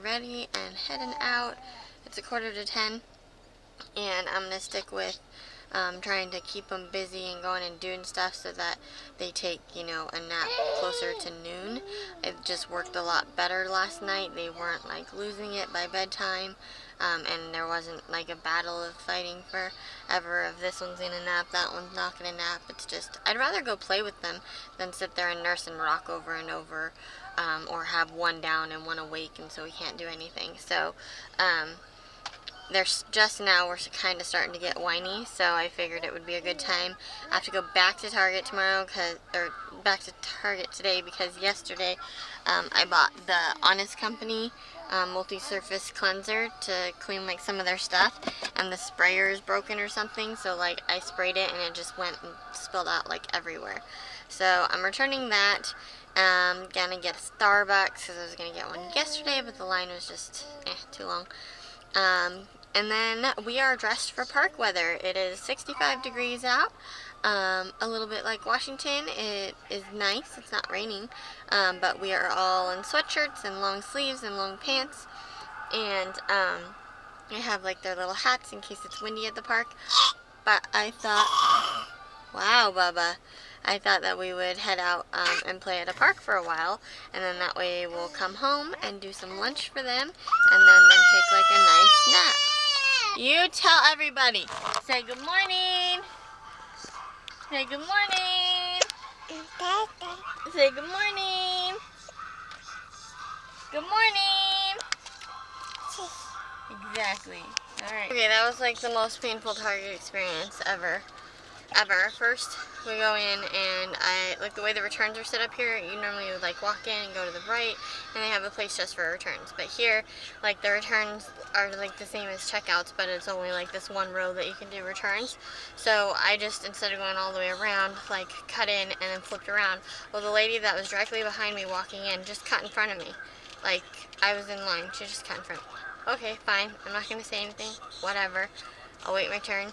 ready and heading out. It's 9:45, and I'm going to stick with trying to keep them busy and going and doing stuff so that they take, a nap closer to noon. It just worked a lot better last night. They weren't like losing it by bedtime, and there wasn't like a battle of fighting forever of this one's gonna nap, that one's not gonna nap. It's just, I'd rather go play with them than sit there and nurse and rock over and over, or have one down and one awake and so we can't do anything. So, just now we're kind of starting to get whiny, so I figured it would be a good time. I have to go back to Target tomorrow, back to Target today, because yesterday I bought the Honest Company multi-surface cleanser to clean like some of their stuff, and the sprayer is broken or something, so like I sprayed it and it just went and spilled out like everywhere. So I'm returning that. Gonna get a Starbucks because I was gonna get one yesterday, but the line was just too long. And then we are dressed for park weather. It is 65 degrees out, a little bit like Washington. It is nice, it's not raining, but we are all in sweatshirts and long sleeves and long pants, and they have like their little hats in case it's windy at the park. But I thought, wow, Bubba, I thought that we would head out and play at a park for a while, and then that way we'll come home and do some lunch for them, and then take like a nice nap. You tell everybody. Say good morning. Say good morning. Say good morning. Good morning. Exactly. Alright. Okay, that was like the most painful Target experience ever. First, we go in and like the way the returns are set up here, you normally would like walk in and go to the right, and they have a place just for returns. But here, like the returns are like the same as checkouts, but it's only like this one row that you can do returns. So I just, instead of going all the way around, like cut in and then flipped around. Well, the lady that was directly behind me walking in just cut in front of me. Like I was in line, she just cut in front. Okay, fine. I'm not gonna say anything. Whatever. I'll wait my turn.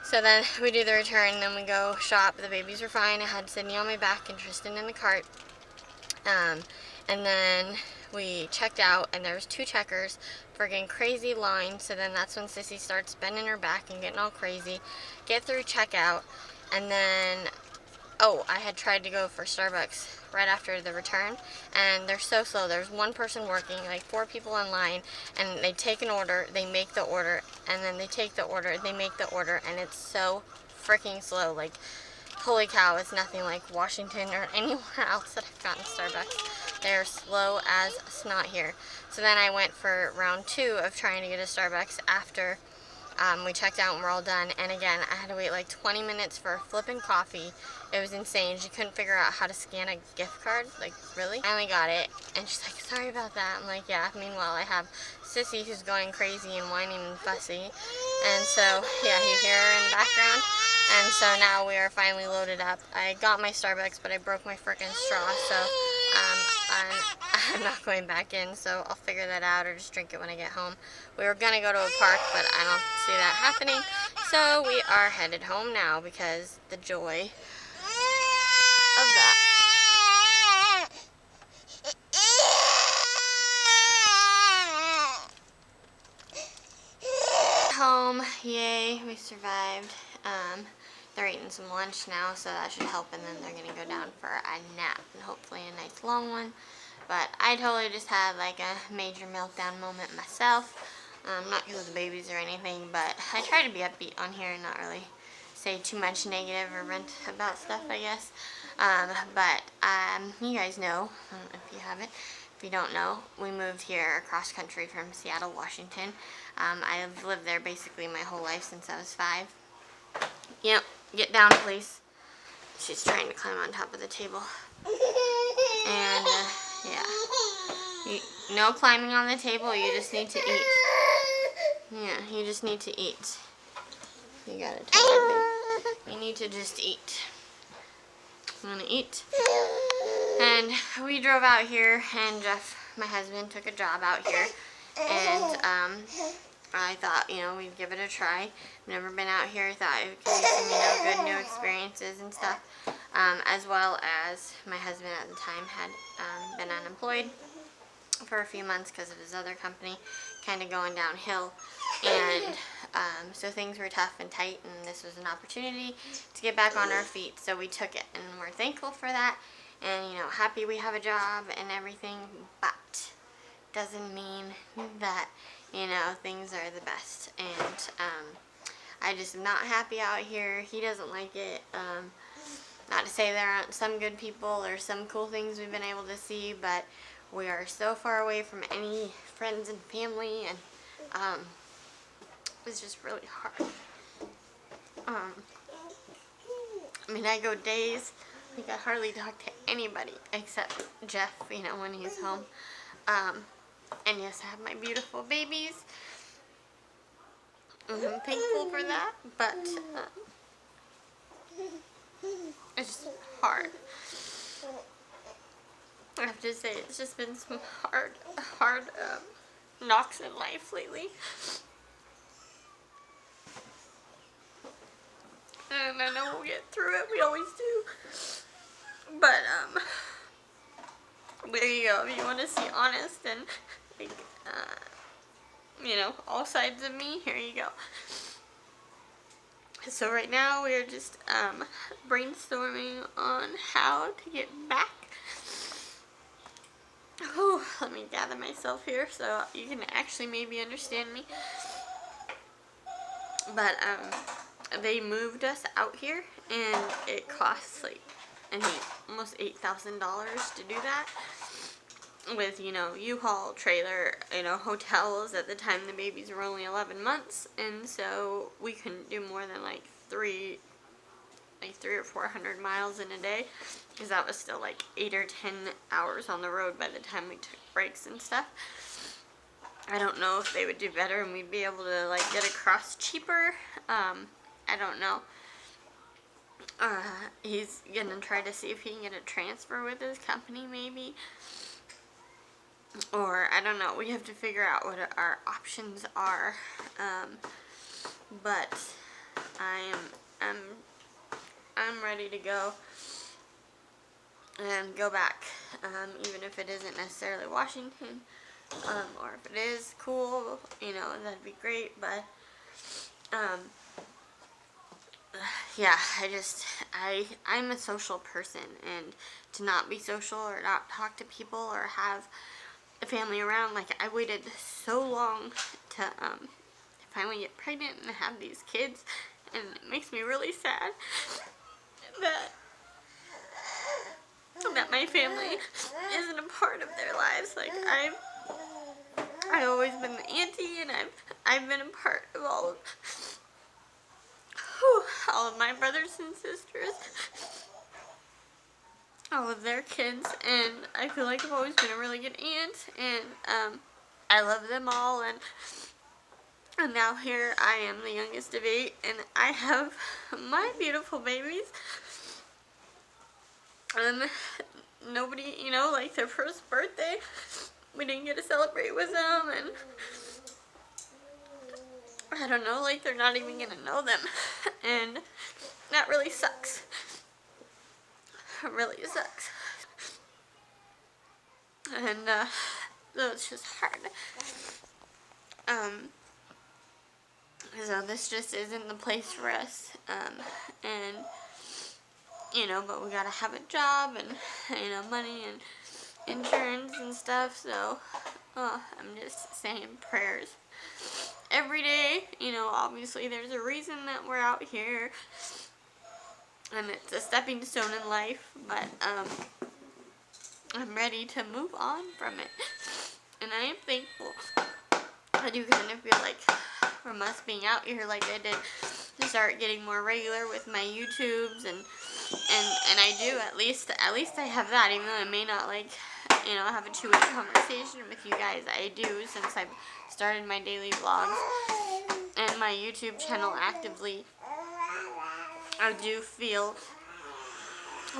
So then we do the return, then we go shop. The babies were fine. I had Sydney on my back and Tristan in the cart. And then we checked out, and there was 2 checkers, friggin' crazy line. So then that's when Sissy starts bending her back and getting all crazy. Get through checkout, and then, I had tried to go for Starbucks right after the return, and they're so slow. There's one person working, like 4 people in line, and they take an order, they make the order, and then they take the order, they make the order, and it's so freaking slow. Like, holy cow, it's nothing like Washington or anywhere else that I've gotten Starbucks. They're slow as snot here. So then I went for round 2 of trying to get a Starbucks after we checked out and we're all done, and again, I had to wait like 20 minutes for a flippin' coffee. It was insane. She couldn't figure out how to scan a gift card. Like, really? I only got it, and she's like, sorry about that. I'm like, yeah. Meanwhile, I have Sissy who's going crazy and whining and fussy, and so, yeah, you hear her in the background. And so now we are finally loaded up. I got my Starbucks, but I broke my frickin' straw, so I'm not going back in, so I'll figure that out or just drink it when I get home. We were going to go to a park, but I don't see that happening. So we are headed home now because the joy of that. Home, yay, we survived. They're eating some lunch now, so that should help, and then they're going to go down for a nap, and hopefully a nice long one. But I totally just had like a major meltdown moment myself. Not because of the babies or anything, but I try to be upbeat on here and not really say too much negative or rant about stuff, I guess. But you guys know, if you haven't. If you don't know, we moved here across country from Seattle, Washington. I've lived there basically my whole life since I was 5. Yep, get down, please. She's trying to climb on top of the table. And, yeah. No climbing on the table, you just need to eat. Yeah, you just need to eat. You gotta tell her, baby. You need to just eat. I'm gonna eat. And we drove out here, and Jeff, my husband, took a job out here. And, I thought, we'd give it a try. Never been out here. Thought it could be some, good new experiences and stuff. As well as my husband at the time had been unemployed for a few months because of his other company kind of going downhill, and so things were tough and tight, and this was an opportunity to get back on our feet, so we took it, and we're thankful for that, and you know, happy we have a job and everything, but doesn't mean that, you know, things are the best. And I just am not happy out here. He doesn't like it. Not to say there aren't some good people or some cool things we've been able to see, but we are so far away from any friends and family, and it's just really hard. I mean, I go days, like I hardly talk to anybody except Jeff, you know, when he's home. And yes, I have my beautiful babies. I'm thankful for that, but it's just hard. I have to say, it's just been some hard knocks in life lately. And I know we'll get through it. We always do. But there you go. If you want to see honest and like, you know, all sides of me, here you go. So right now we're just brainstorming on how to get back. Whew, let me gather myself here so you can actually maybe understand me. But they moved us out here, and it costs like, I think, almost $8,000 to do that. With, you know, U-Haul, trailer, you know, hotels. At the time the babies were only 11 months, and so we couldn't do more than like 300 or 400 miles in a day, because that was still like 8 or 10 hours on the road by the time we took breaks and stuff. I don't know if they would do better and we'd be able to like get across cheaper. I don't know. He's gonna try to see if he can get a transfer with his company maybe. Or, I don't know, we have to figure out what our options are. But I'm ready to go and go back, even if it isn't necessarily Washington, or if it is cool, you know, that'd be great. But yeah, I'm a social person, and to not be social or not talk to people or have a family around, like, I waited so long to finally get pregnant and have these kids, and it makes me really sad that my family isn't a part of their lives. Like, I've always been the auntie, and I've been a part of all of my brothers and sisters, all of their kids, and I feel like I've always been a really good aunt, and I love them all, and now here I am, the youngest of 8, and I have my beautiful babies, and nobody, you know, like their first birthday, we didn't get to celebrate with them, and I don't know, like, they're not even gonna know them, and that really sucks. It really sucks. And so it's just hard. So this just isn't the place for us, and you know, but we gotta have a job and, you know, money and insurance and stuff, so I'm just saying prayers every day. You know, obviously there's a reason that we're out here, and it's a stepping stone in life, but I'm ready to move on from it, and I am thankful. I do kind of feel like from us being out here, like I did, to start getting more regular with my YouTubes, and I do, at least I have that, even though I may not, like, you know, have a two-way conversation with you guys. I do, since I've started my daily vlogs and my YouTube channel actively. I do feel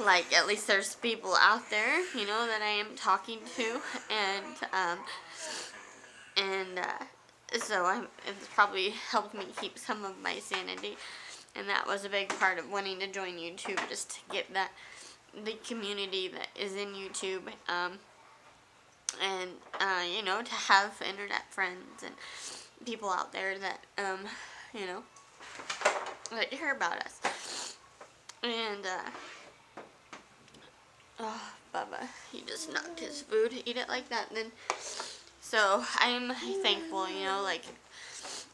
like at least there's people out there, you know, that I am talking to, and so it's probably helped me keep some of my sanity, and that was a big part of wanting to join YouTube, just to get the community that is in YouTube, and you know, to have internet friends and people out there that you know, that hear about us. And oh, Bubba, he just knocked his food. Eat it like that, then. So I'm thankful, you know, like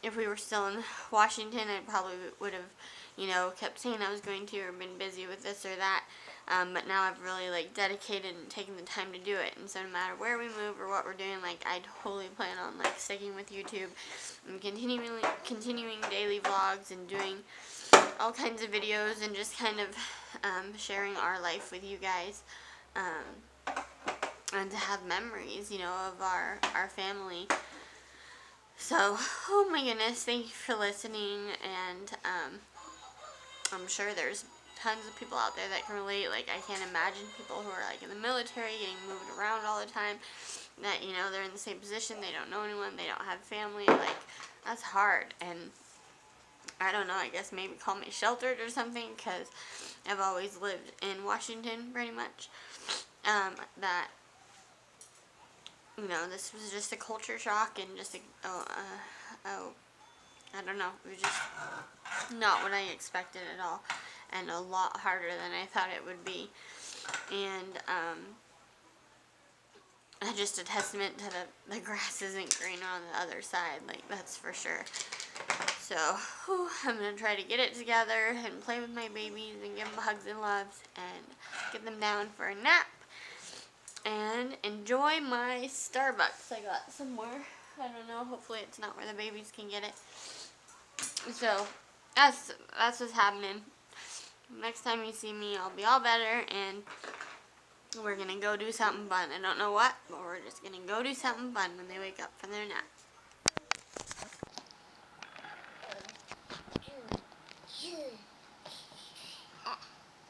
if we were still in Washington, I probably would have, you know, kept saying I was going to or been busy with this or that. But now I've really like dedicated and taken the time to do it. And so no matter where we move or what we're doing, like I totally plan on like sticking with YouTube and continuing daily vlogs and doing all kinds of videos and just kind of sharing our life with you guys. And to have memories, you know, of our family. So, oh my goodness, thank you for listening, and I'm sure there's tons of people out there that can relate. Like, I can't imagine people who are like in the military getting moved around all the time, that, you know, they're in the same position, they don't know anyone, they don't have family. Like, that's hard. And I don't know, I guess maybe call me sheltered or something, because I've always lived in Washington pretty much. That, you know, this was just a culture shock and just I don't know, it was just not what I expected at all, and a lot harder than I thought it would be. And just a testament to the grass isn't greener on the other side, like, that's for sure. So, I'm going to try to get it together and play with my babies and give them hugs and loves and get them down for a nap and enjoy my Starbucks I got somewhere. I don't know, hopefully it's not where the babies can get it. So, that's what's happening. Next time you see me, I'll be all better, and we're going to go do something fun. I don't know what, but we're just going to go do something fun when they wake up from their nap.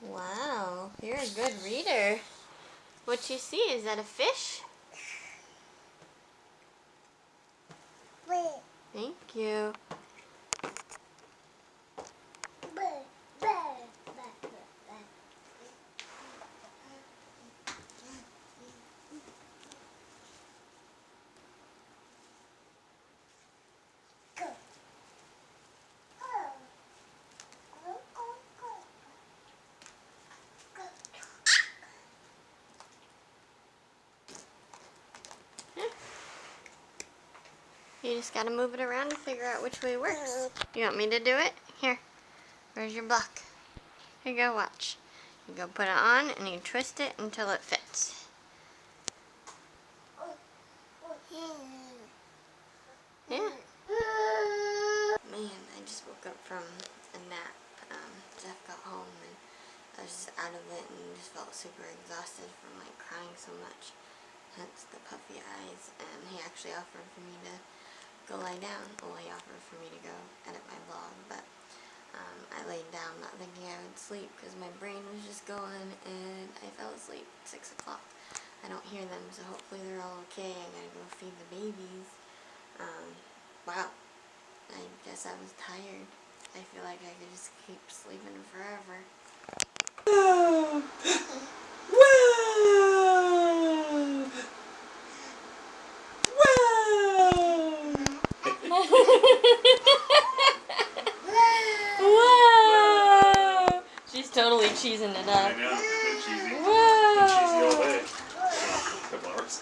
Wow, you're a good reader. What you see, is that a fish? Thank you. You just gotta move it around and figure out which way works. You want me to do it? Here. Where's your block? Here you go, watch. You go put it on and you twist it until it fits. Yeah. Man, I just woke up from a nap. Jeff got home and I was just out of it and just felt super exhausted from like crying so much. Hence the puffy eyes. And he actually offered for me to go lie down. Well, he offered for me to go edit my vlog, but I laid down not thinking I would sleep because my brain was just going, and I fell asleep at 6 o'clock. I don't hear them, so hopefully they're all okay. I gotta go feed the babies. Wow. I guess I was tired. I feel like I could just keep sleeping forever. Whoa! Whoa! Whoa! She's totally cheesing it up. I know, it's cheesy. Whoa! Cheesy all day. Couple hours.